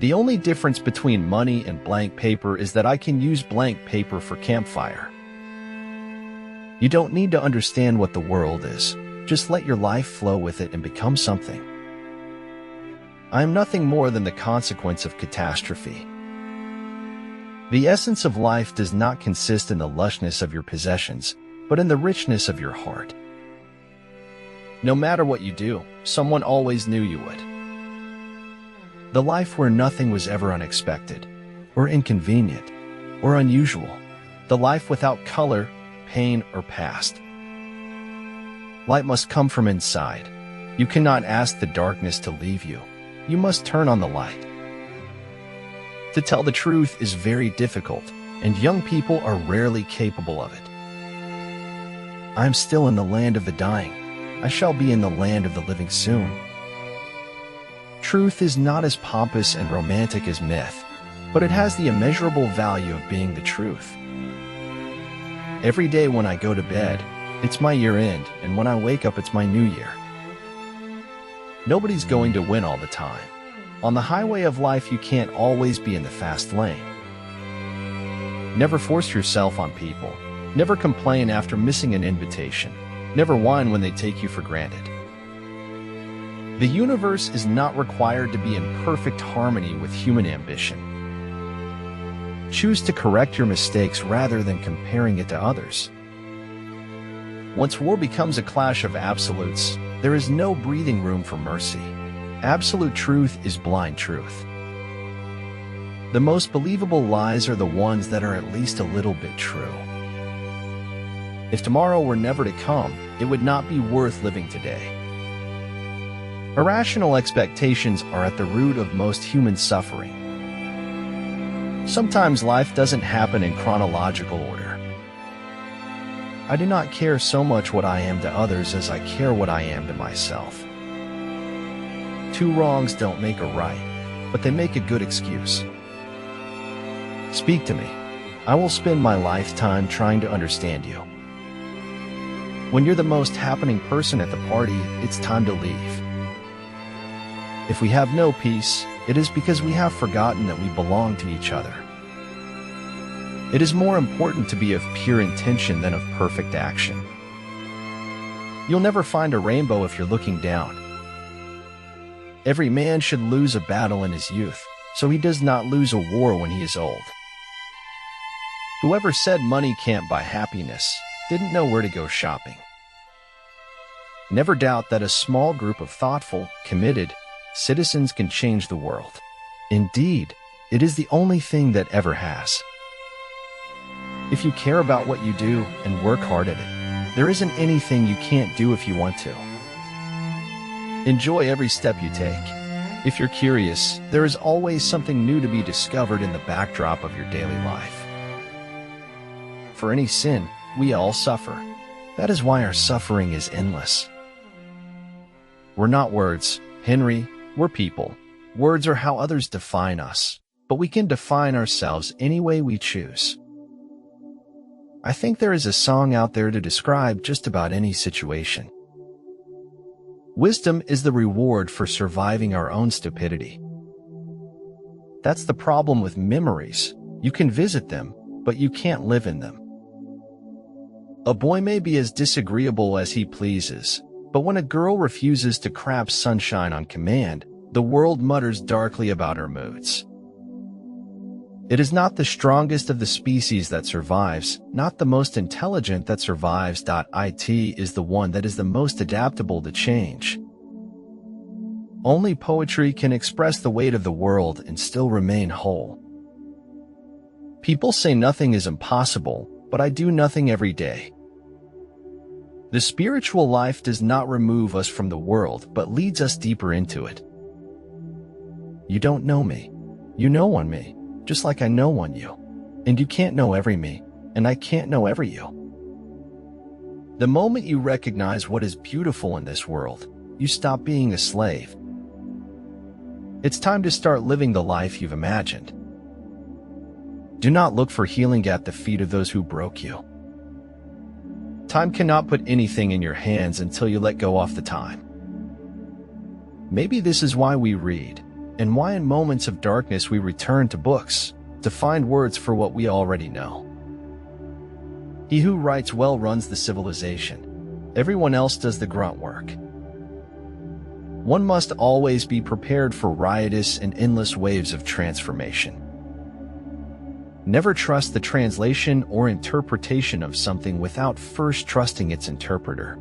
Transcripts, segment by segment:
The only difference between money and blank paper is that I can use blank paper for campfire. You don't need to understand what the world is. Just let your life flow with it and become something. I am nothing more than the consequence of catastrophe. The essence of life does not consist in the lushness of your possessions, but in the richness of your heart. No matter what you do, someone always knew you would. The life where nothing was ever unexpected, or inconvenient, or unusual. The life without color, pain, or past. Light must come from inside. You cannot ask the darkness to leave you. You must turn on the light. To tell the truth is very difficult, and young people are rarely capable of it. I am still in the land of the dying. I shall be in the land of the living soon. Truth is not as pompous and romantic as myth, but it has the immeasurable value of being the truth. Every day when I go to bed, it's my year end, and when I wake up, it's my new year. Nobody's going to win all the time. On the highway of life, you can't always be in the fast lane. Never force yourself on people. Never complain after missing an invitation. Never whine when they take you for granted. The universe is not required to be in perfect harmony with human ambition. Choose to correct your mistakes rather than comparing it to others. Once war becomes a clash of absolutes, there is no breathing room for mercy. Absolute truth is blind truth. The most believable lies are the ones that are at least a little bit true. If tomorrow were never to come, it would not be worth living today. Irrational expectations are at the root of most human suffering. Sometimes life doesn't happen in chronological order. I do not care so much what I am to others as I care what I am to myself. Two wrongs don't make a right, but they make a good excuse. Speak to me. I will spend my lifetime trying to understand you. When you're the most happening person at the party, it's time to leave. If we have no peace, it is because we have forgotten that we belong to each other. It is more important to be of pure intention than of perfect action. You'll never find a rainbow if you're looking down. Every man should lose a battle in his youth, so he does not lose a war when he is old. Whoever said money can't buy happiness didn't know where to go shopping. Never doubt that a small group of thoughtful, committed citizens can change the world. Indeed, it is the only thing that ever has. If you care about what you do and work hard at it, there isn't anything you can't do if you want to. Enjoy every step you take. If you're curious, there is always something new to be discovered in the backdrop of your daily life. For any sin, we all suffer. That is why our suffering is endless. We're not words, Henry, we're people. Words are how others define us, but we can define ourselves any way we choose. I think there is a song out there to describe just about any situation. Wisdom is the reward for surviving our own stupidity. That's the problem with memories. You can visit them, but you can't live in them. A boy may be as disagreeable as he pleases, but when a girl refuses to crap sunshine on command, the world mutters darkly about her moods. It is not the strongest of the species that survives, not the most intelligent that survives. It is the one that is the most adaptable to change. Only poetry can express the weight of the world and still remain whole. People say nothing is impossible, but I do nothing every day. The spiritual life does not remove us from the world, but leads us deeper into it. You don't know me. You know one me, just like I know one you. And you can't know every me, and I can't know every you. The moment you recognize what is beautiful in this world, you stop being a slave. It's time to start living the life you've imagined. Do not look for healing at the feet of those who broke you. Time cannot put anything in your hands until you let go of the time. Maybe this is why we read, and why in moments of darkness we return to books to find words for what we already know. He who writes well runs the civilization. Everyone else does the grunt work. One must always be prepared for riotous and endless waves of transformation. Never trust the translation or interpretation of something without first trusting its interpreter.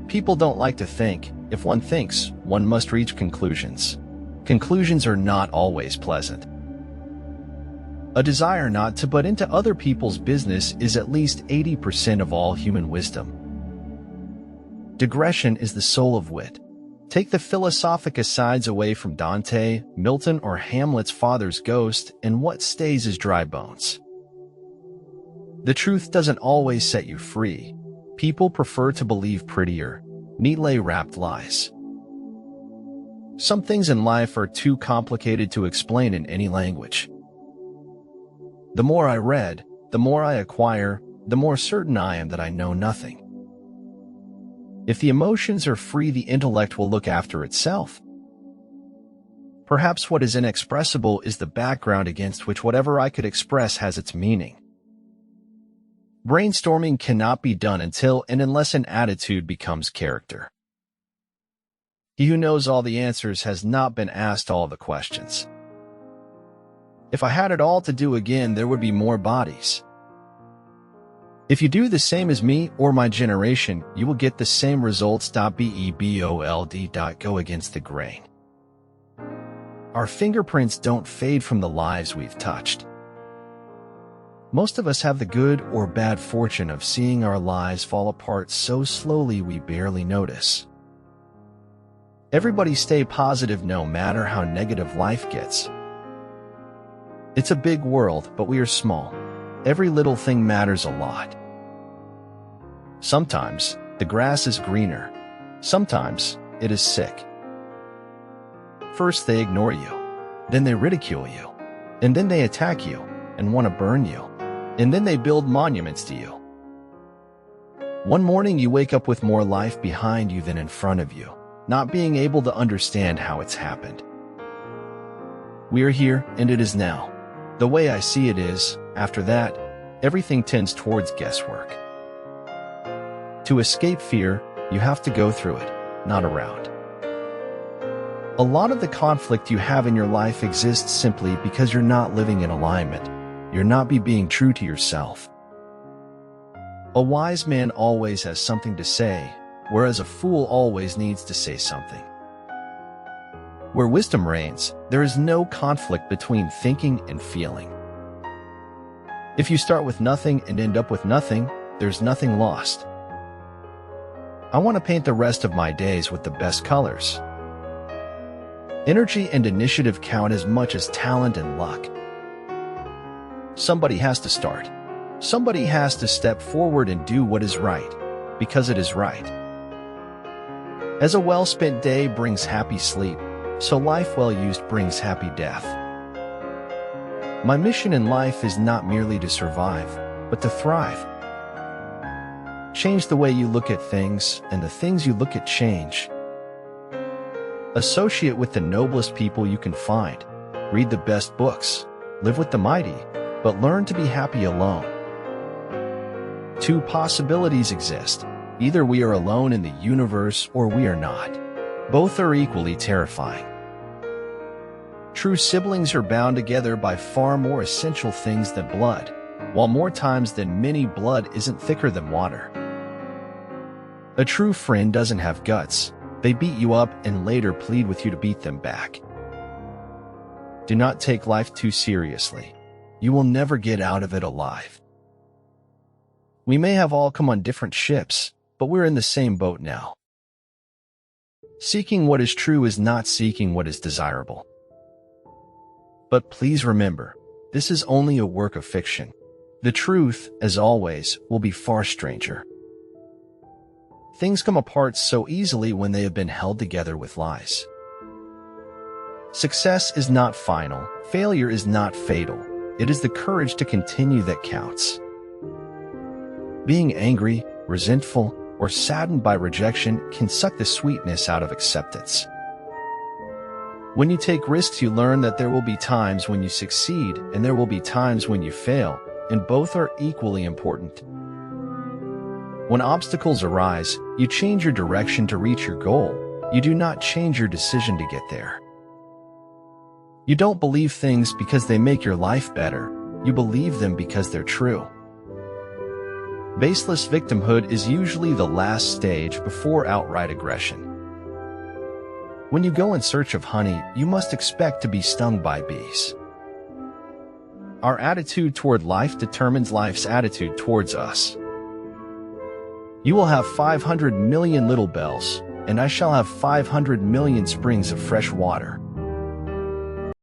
People don't like to think. If one thinks, one must reach conclusions. Conclusions are not always pleasant. A desire not to butt into other people's business is at least 80% of all human wisdom. Digression is the soul of wit. Take the philosophic asides away from Dante, Milton, or Hamlet's father's ghost, and what stays is dry bones. The truth doesn't always set you free. People prefer to believe prettier, neatly wrapped lies. Some things in life are too complicated to explain in any language. The more I read, the more I acquire, the more certain I am that I know nothing. If the emotions are free, the intellect will look after itself. Perhaps what is inexpressible is the background against which whatever I could express has its meaning. Brainstorming cannot be done until and unless an attitude becomes character. He who knows all the answers has not been asked all the questions. If I had it all to do again, there would be more bodies. If you do the same as me or my generation, you will get the same results. Bebold. Go against the grain. Our fingerprints don't fade from the lives we've touched. Most of us have the good or bad fortune of seeing our lives fall apart so slowly we barely notice. Everybody stay positive no matter how negative life gets. It's a big world, but we are small. Every little thing matters a lot. Sometimes the grass is greener. Sometimes it is sick. First they ignore you, then they ridicule you, and then they attack you and want to burn you, and then they build monuments to you. One morning you wake up with more life behind you than in front of you, not being able to understand how it's happened. We are here, and it is now. The way I see it is, after that, everything tends towards guesswork. To escape fear, you have to go through it, not around. A lot of the conflict you have in your life exists simply because you're not living in alignment. You're not being true to yourself. A wise man always has something to say, whereas a fool always needs to say something. Where wisdom reigns, there is no conflict between thinking and feeling. If you start with nothing and end up with nothing, there's nothing lost. I want to paint the rest of my days with the best colors. Energy and initiative count as much as talent and luck. Somebody has to start. Somebody has to step forward and do what is right, because it is right. As a well-spent day brings happy sleep, so life well used brings happy death. My mission in life is not merely to survive, but to thrive. Change the way you look at things, and the things you look at change. Associate with the noblest people you can find. Read the best books. Live with the mighty, but learn to be happy alone. Two possibilities exist. Either we are alone in the universe or we are not. Both are equally terrifying. True siblings are bound together by far more essential things than blood, while more times than many blood isn't thicker than water. A true friend doesn't have guts. They beat you up and later plead with you to beat them back. Do not take life too seriously. You will never get out of it alive. We may have all come on different ships, but we're in the same boat now. Seeking what is true is not seeking what is desirable. But please remember, this is only a work of fiction. The truth, as always, will be far stranger. Things come apart so easily when they have been held together with lies. Success is not final. Failure is not fatal. It is the courage to continue that counts. Being angry, resentful, or saddened by rejection can suck the sweetness out of acceptance. When you take risks, you learn that there will be times when you succeed and there will be times when you fail, and both are equally important. When obstacles arise, you change your direction to reach your goal. You do not change your decision to get there. You don't believe things because they make your life better. You believe them because they're true. Baseless victimhood is usually the last stage before outright aggression. When you go in search of honey, you must expect to be stung by bees. Our attitude toward life determines life's attitude towards us. You will have 500 million little bells, and I shall have 500 million springs of fresh water.